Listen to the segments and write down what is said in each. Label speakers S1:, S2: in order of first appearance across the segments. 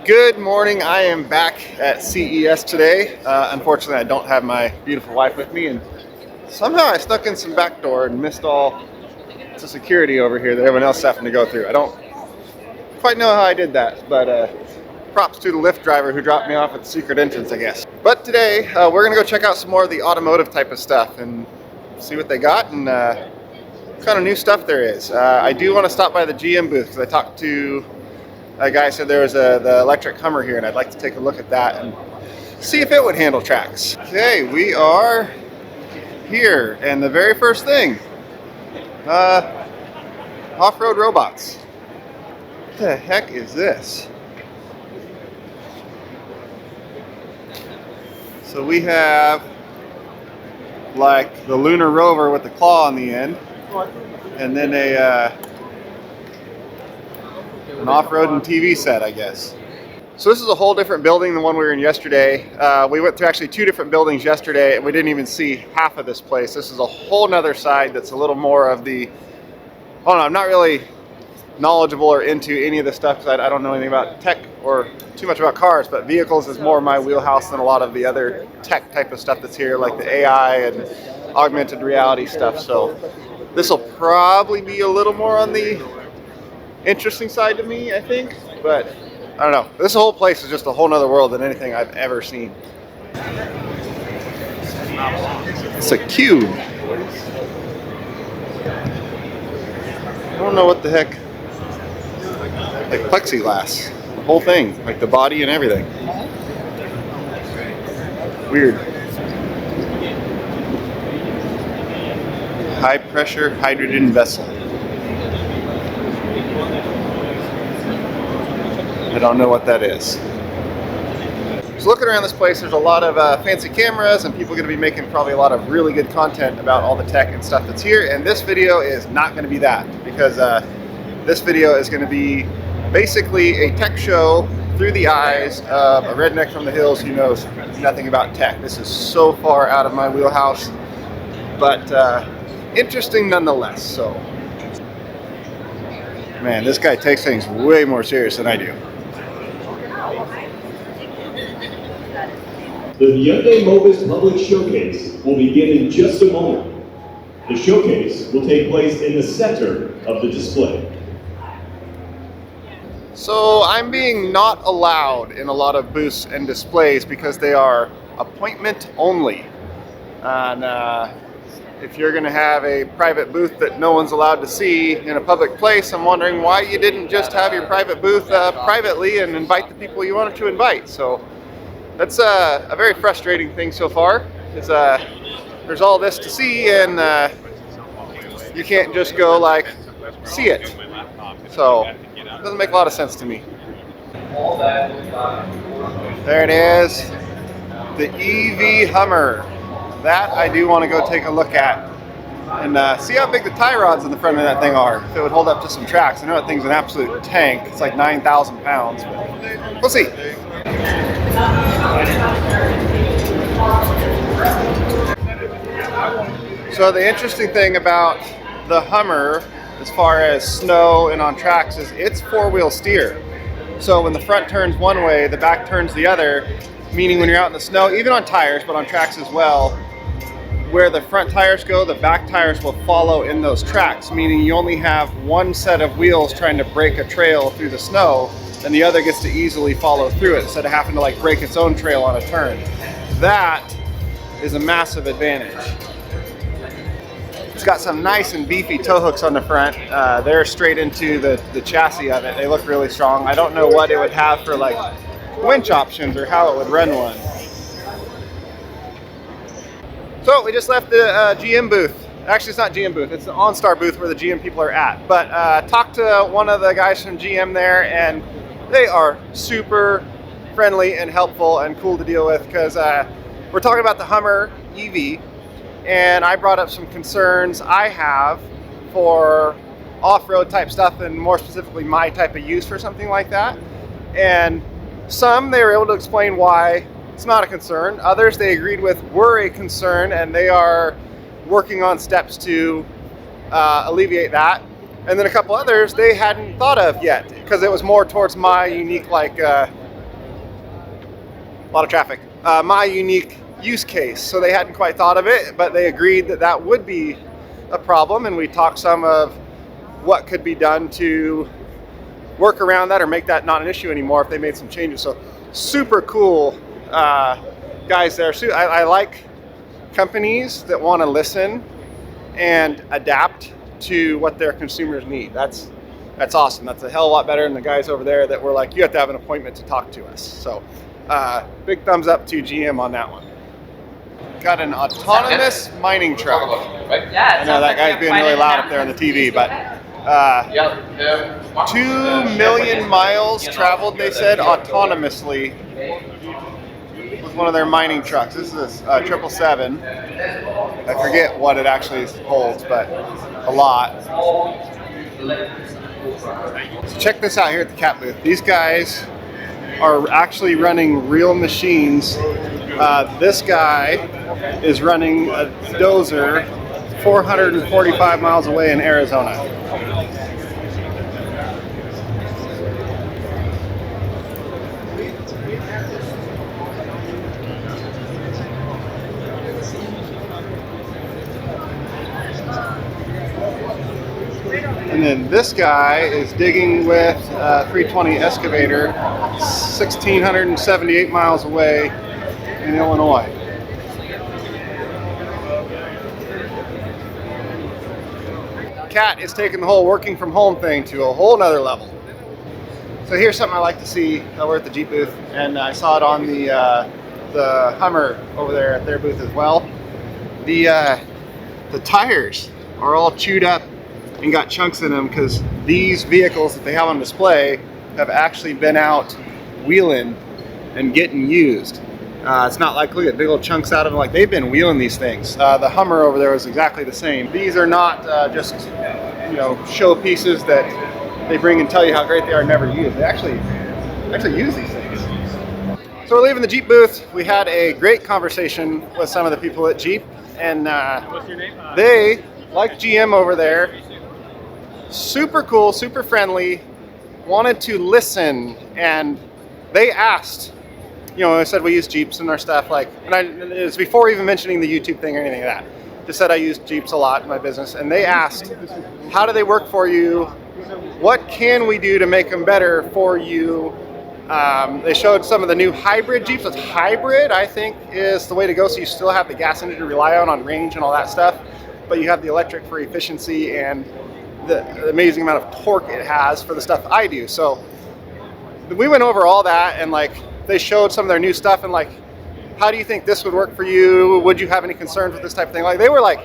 S1: Good morning. I am back at CES today. Unfortunately, I don't have my beautiful wife with me, and somehow I snuck in some back door and missed all the security over here that everyone else is having to go through. I don't quite know how I did that, but props to the Lyft driver who dropped me off at the secret entrance, I guess. But today, we're gonna go check out some more of the automotive type of stuff and see what they got and what kind of new stuff there is. I do want to stop by the GM booth because I talked to a guy said there was the electric Hummer here, and I'd like to take a look at that and see if it would handle tracks. Okay, we are here, and the very first thing, off-road robots. What the heck is this? So we have like the lunar rover with the claw on the end, and then an off-road and TV set, I guess. So this is a whole different building than the one we were in yesterday. We went through actually two different buildings yesterday, and we didn't even see half of this place. This is a whole nother side that's a little more of the, I don't know, I'm not really knowledgeable or into any of this stuff because I don't know anything about tech or too much about cars, but vehicles is more my wheelhouse than a lot of the other tech type of stuff that's here, like the AI and augmented reality stuff. So this will probably be a little more on the interesting side to me, I think, but I don't know. This whole place is just a whole nother world than anything I've ever seen. It's a cube. I don't know what the heck. Like plexiglass. The whole thing. Like the body and everything. Weird. High pressure hydrogen vessel. I don't know what that is. So looking around this place, there's a lot of fancy cameras, and people are going to be making probably a lot of really good content about all the tech and stuff that's here. And this video is not going to be that, because this video is going to be basically a tech show through the eyes of a redneck from the hills who knows nothing about tech. This is so far out of my wheelhouse, but interesting nonetheless. So, man, this guy takes things way more serious than I do.
S2: The Hyundai Mobis Public Showcase will begin in just a moment. The showcase will take place in the center of the display.
S1: So I'm being not allowed in a lot of booths and displays because they are appointment only. And if you're going to have a private booth that no one's allowed to see in a public place, I'm wondering why you didn't just have your private booth privately and invite the people you wanted to invite. So that's a very frustrating thing so far. Is there's all this to see, and you can't just go like see it. So it doesn't make a lot of sense to me. There it is, the EV Hummer. That I do want to go take a look at and see how big the tie rods in the front of that thing are. If it would hold up to some tracks. I know that thing's an absolute tank. It's like 9,000 pounds, but we'll see. So the interesting thing about the Hummer, as far as snow and on tracks, is it's four-wheel steer. So when the front turns one way, the back turns the other, meaning when you're out in the snow, even on tires, but on tracks as well, where the front tires go, the back tires will follow in those tracks, meaning you only have one set of wheels trying to break a trail through the snow, and the other gets to easily follow through it instead of having to like break its own trail on a turn. That is a massive advantage. It's got some nice and beefy tow hooks on the front. They're straight into the chassis of it. They look really strong. I don't know what it would have for like winch options or how it would run one. So we just left the GM booth. Actually, it's not GM booth. It's the OnStar booth where the GM people are at. But talked to one of the guys from GM there, and they are super friendly and helpful and cool to deal with, because we're talking about the Hummer EV, and I brought up some concerns I have for off-road type stuff, and more specifically my type of use for something like that. And some they were able to explain why it's not a concern. Others they agreed with were a concern, and they are working on steps to alleviate that. And then a couple others they hadn't thought of yet, because it was more towards my unique like lot of traffic. My unique use case. So they hadn't quite thought of it, but they agreed that that would be a problem, and we talked some of what could be done to work around that or make that not an issue anymore if they made some changes. So super cool guys there. So I like companies that want to listen and adapt to what their consumers need. That's awesome. That's a hell of a lot better than the guys over there that were like, you have to have an appointment to talk to us. So big thumbs up to GM on that one. Got an autonomous mining truck.
S3: Yeah,
S1: I know that guy's being really loud up there on the TV, but 2 million miles traveled, they said, autonomously with one of their mining trucks. This is a 777. I forget what it actually holds, but a lot. So check this out here at the Cat booth. These guys are actually running real machines. This guy is running a dozer 445 miles away in Arizona. And then this guy is digging with a 320 excavator 1,678 miles away in Illinois. Cat is taking the whole working from home thing to a whole nother level. So here's something I like to see. We're at the Jeep booth, and I saw it on the Hummer over there at their booth as well. The tires are all chewed up and got chunks in them because these vehicles that they have on display have actually been out wheeling and getting used. It's not like, look at big old chunks out of them, like they've been wheeling these things. The Hummer over there is exactly the same. These are not just, you know, show pieces that they bring and tell you how great they are, never used. They actually use these things. So we're leaving the Jeep booth. We had a great conversation with some of the people at Jeep, and they, like GM over there, super cool, super friendly, wanted to listen, and they asked, you know, I said we use Jeeps in our stuff, like, and it was before even mentioning the YouTube thing or anything like that. Just said I use Jeeps a lot in my business, and they asked, how do they work for you? What can we do to make them better for you? They showed some of the new hybrid Jeeps. It's hybrid, I think, is the way to go. So you still have the gas engine to rely on range and all that stuff, but you have the electric for efficiency and the amazing amount of torque it has for the stuff I do. So we went over all that, and like they showed some of their new stuff, and like, how do you think this would work for you? Would you have any concerns with this type of thing? Like, they were like,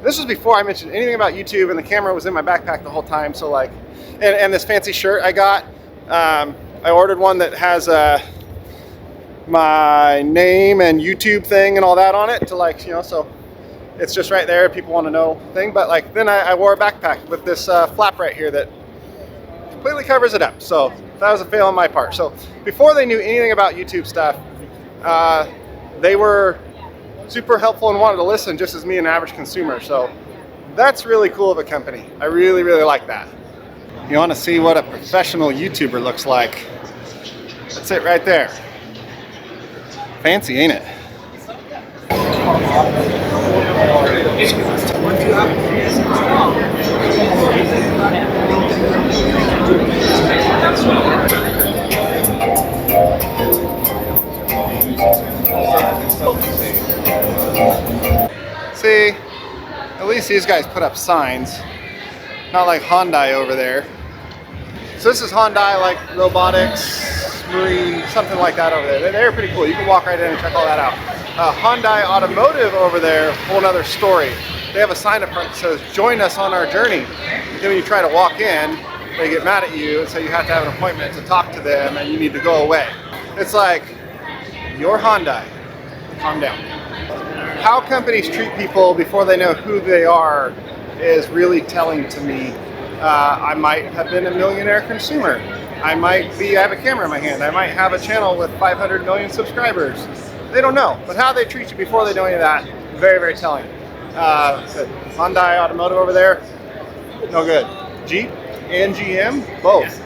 S1: this was before I mentioned anything about YouTube, and the camera was in my backpack the whole time. So like, and this fancy shirt I got, I ordered one that has my name and YouTube thing and all that on it to, like, you know, so it's just right there. People want to know thing. But like, then I wore a backpack with this flap right here that completely covers it up. So that was a fail on my part. So before they knew anything about YouTube stuff, they were super helpful and wanted to listen just as me, an average consumer. So that's really cool of a company. I really, really like that. You want to see what a professional YouTuber looks like? That's it right there. Fancy, ain't it? See, at least these guys put up signs, not like Hyundai over there. So this is Hyundai, like robotics, marine, something like that over there. They're pretty cool. You can walk right in and check all that out. Hyundai Automotive over there, whole nother story. They have a sign up front that says, join us on our journey. And then when you try to walk in, they get mad at you and say you have to have an appointment to talk to them and you need to go away. It's like, you're Hyundai, calm down. How companies treat people before they know who they are is really telling to me. I might have been a millionaire consumer. I have a camera in my hand. I might have a channel with 500 million subscribers. They don't know, but how they treat you before they know any of that, very, very telling. Hyundai Automotive over there, no good. Jeep and GM, both,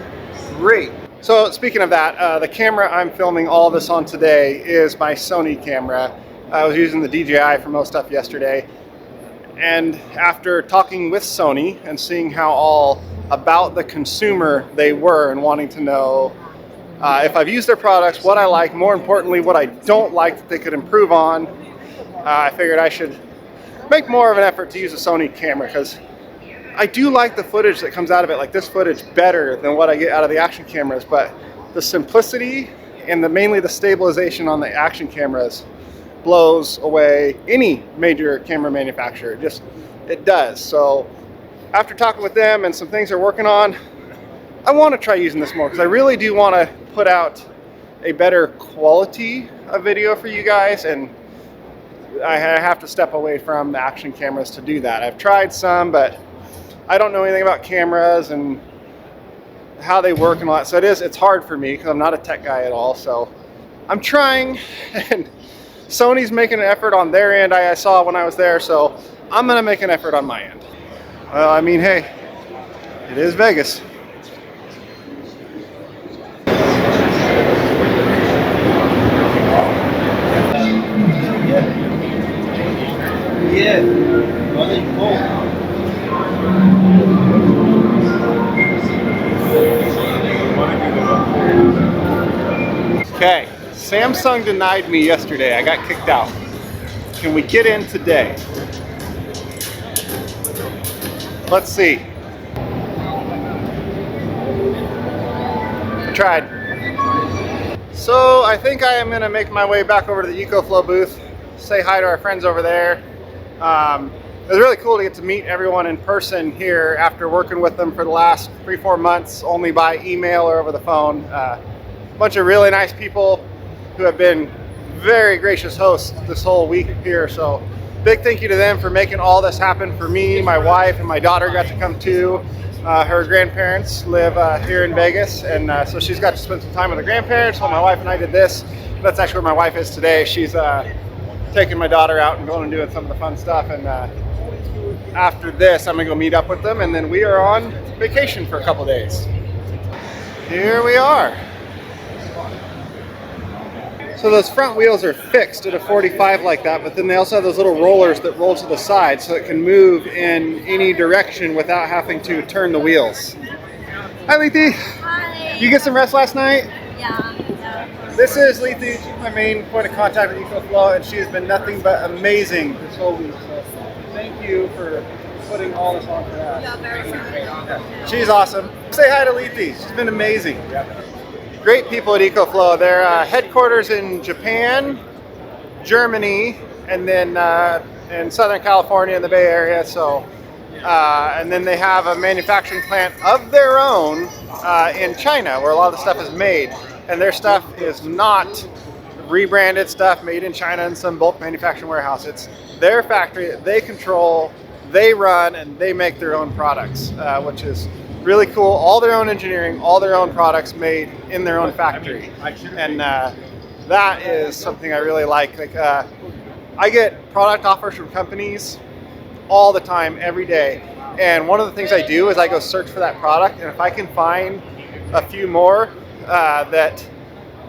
S1: great. So speaking of that, the camera I'm filming all this on today is my Sony camera. I was using the DJI for most stuff yesterday. And after talking with Sony and seeing how all about the consumer they were and wanting to know if I've used their products, what I like, more importantly, what I don't like that they could improve on, I figured I should make more of an effort to use a Sony camera, because I do like the footage that comes out of it, like this footage, better than what I get out of the action cameras, but the simplicity and mainly the stabilization on the action cameras blows away any major camera manufacturer. It does. So after talking with them and some things they're working on, I want to try using this more, because I really do want to put out a better quality of video for you guys, and I have to step away from the action cameras to do that. I've tried some, but I don't know anything about cameras and how they work and all that. So it's hard for me because I'm not a tech guy at all. So I'm trying, and Sony's making an effort on their end. I saw when I was there, so I'm gonna make an effort on my end. Well, I mean, hey, it is Vegas. Okay, Samsung denied me yesterday. I got kicked out. Can we get in today? Let's see. I tried. So I think I am gonna make my way back over to the Ecoflow booth, say hi to our friends over there. It was really cool to get to meet everyone in person here after working with them for the last 3-4 months, only by email or over the phone. A bunch of really nice people who have been very gracious hosts this whole week here. So big thank you to them for making all this happen for me. My wife and my daughter got to come too. Her grandparents live here in Vegas, and so she's got to spend some time with her grandparents while my wife and I did this. That's actually where my wife is today. She's taking my daughter out and going and doing some of the fun stuff, and after this I'm gonna go meet up with them, and then we are on vacation for a couple days. Here we are. So those front wheels are fixed at a 45 like that, but then they also have those little rollers that roll to the side so it can move in any direction without having to turn the wheels. Hi, Lethe.
S3: Hi.
S1: You get some rest last night?
S3: Yeah.
S1: This is Lethe. She's my main point of contact with Ecoflow, and she has been nothing but amazing this whole week. So thank you for putting all this on for us.
S3: Yeah, very sorry.
S1: She's awesome. Say hi to Lethe. She's been amazing. Great people at Ecoflow. Their headquarters in Japan, Germany, and then in Southern California in the Bay Area. So, and then they have a manufacturing plant of their own in China, where a lot of the stuff is made. And their stuff is not rebranded stuff made in China in some bulk manufacturing warehouse. It's their factory that they control, they run, and they make their own products, which is really cool. All their own engineering, all their own products made in their own factory. And that is something I really like. I get product offers from companies all the time, every day. And one of the things I do is I go search for that product, and if I can find a few more that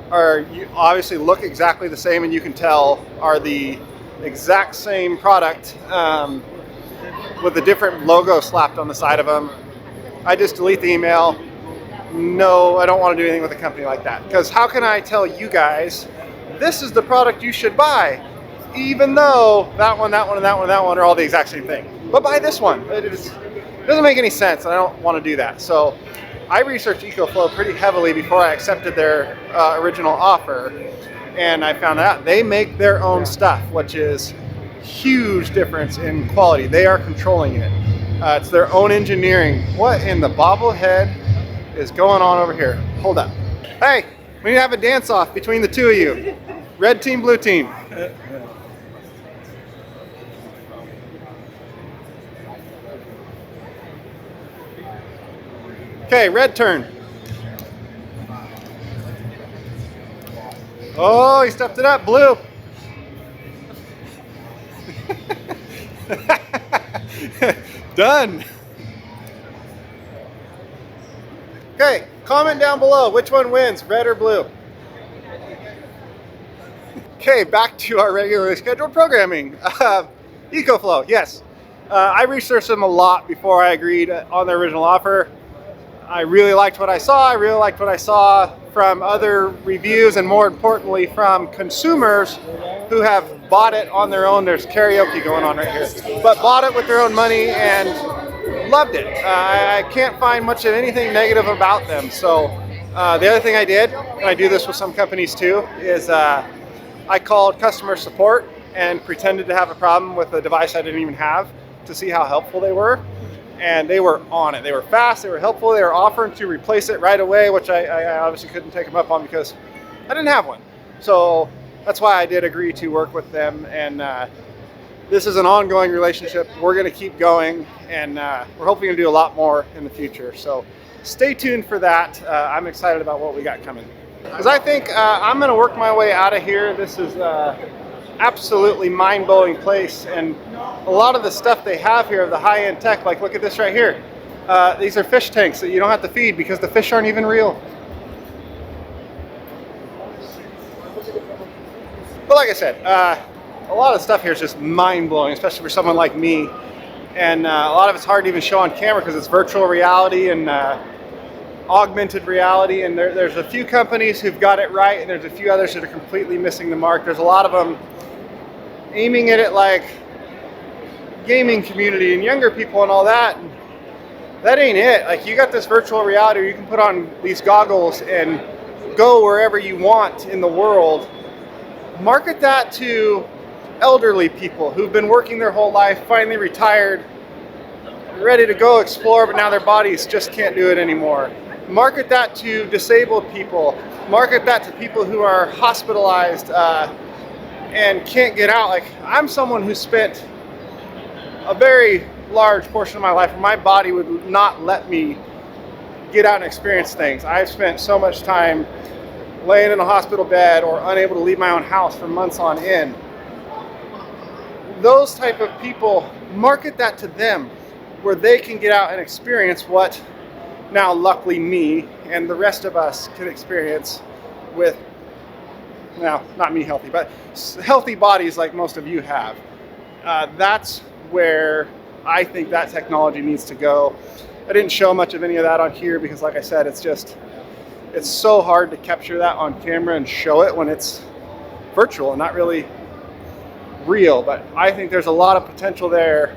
S1: are obviously look exactly the same and you can tell are the exact same product with a different logo slapped on the side of them, I just delete the email. No, I don't want to do anything with a company like that, because how can I tell you guys this is the product you should buy, even though that one, that one, and that one, and that one are all the exact same thing? But buy this one. It doesn't make any sense, and I don't want to do that. So I researched Ecoflow pretty heavily before I accepted their original offer, and I found out they make their own stuff, which is huge difference in quality. They are controlling it. It's their own engineering. What in the bobblehead is going on over here? Hold up. Hey, we need to have a dance off between the two of you. Red team, blue team. Okay, red turn. Oh, he stepped it up, blue. Done. Okay, Comment down below, which one wins, red or blue? Okay, back to our regularly scheduled programming. Ecoflow, yes. I researched them a lot before I agreed on their original offer. I really liked what I saw. I really liked what I saw from other reviews, and more importantly from consumers who have bought it on their own. There's karaoke going on right here. But bought it with their own money and loved it. I can't find much of anything negative about them. So the other thing I did, and I do this with some companies too, is I called customer support and pretended to have a problem with a device I didn't even have to see how helpful they were. And they were on it. They were fast, they were helpful, they were offering to replace it right away, which I obviously couldn't take them up on because I didn't have one. So that's why I did agree to work with them, and this is an ongoing relationship. We're going to keep going, and we're hoping to do a lot more in the future. So stay tuned for that. I'm excited about what we got coming. Because I think I'm going to work my way out of here. This is absolutely mind-blowing place, and a lot of the stuff they have here of the high-end tech, like look at this right here. These are fish tanks that you don't have to feed because the fish aren't even real. But like I said, a lot of stuff here is just mind-blowing, especially for someone like me, and a lot of it's hard to even show on camera because it's virtual reality and augmented reality, and there's a few companies who've got it right, and there's a few others that are completely missing the mark. There's a lot of them aiming at it like gaming community and younger people and all that. And that ain't it. Like, you got this virtual reality where you can put on these goggles and go wherever you want in the world. Market that to elderly people who've been working their whole life, finally retired, ready to go explore, but now their bodies just can't do it anymore. Market that to disabled people. Market that to people who are hospitalized and can't get out. Like, I'm someone who spent a very large portion of my life where my body would not let me get out and experience things. I've spent so much time laying in a hospital bed or unable to leave my own house for months on end. Those type of people, market that to them where they can get out and experience what now luckily me and the rest of us can experience with, now not me healthy, but healthy bodies like most of you have. That's where I think that technology needs to go. I didn't show much of any of that on here because, like I said, it's so hard to capture that on camera and show it when it's virtual and not really real. But I think there's a lot of potential there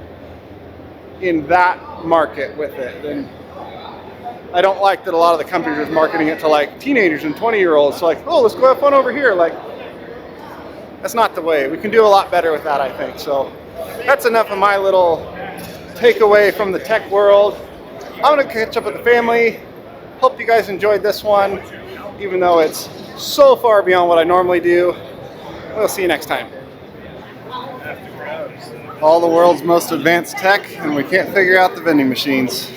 S1: in that market with it. And I don't like that a lot of the companies are marketing it to like teenagers and 20-year-olds. So like, oh, let's go have fun over here. Like, that's not the way. We can do a lot better with that, I think. So that's enough of my little takeaway from the tech world. I'm going to catch up with the family. Hope you guys enjoyed this one, even though it's so far beyond what I normally do. We'll see you next time. All the world's most advanced tech, and we can't figure out the vending machines.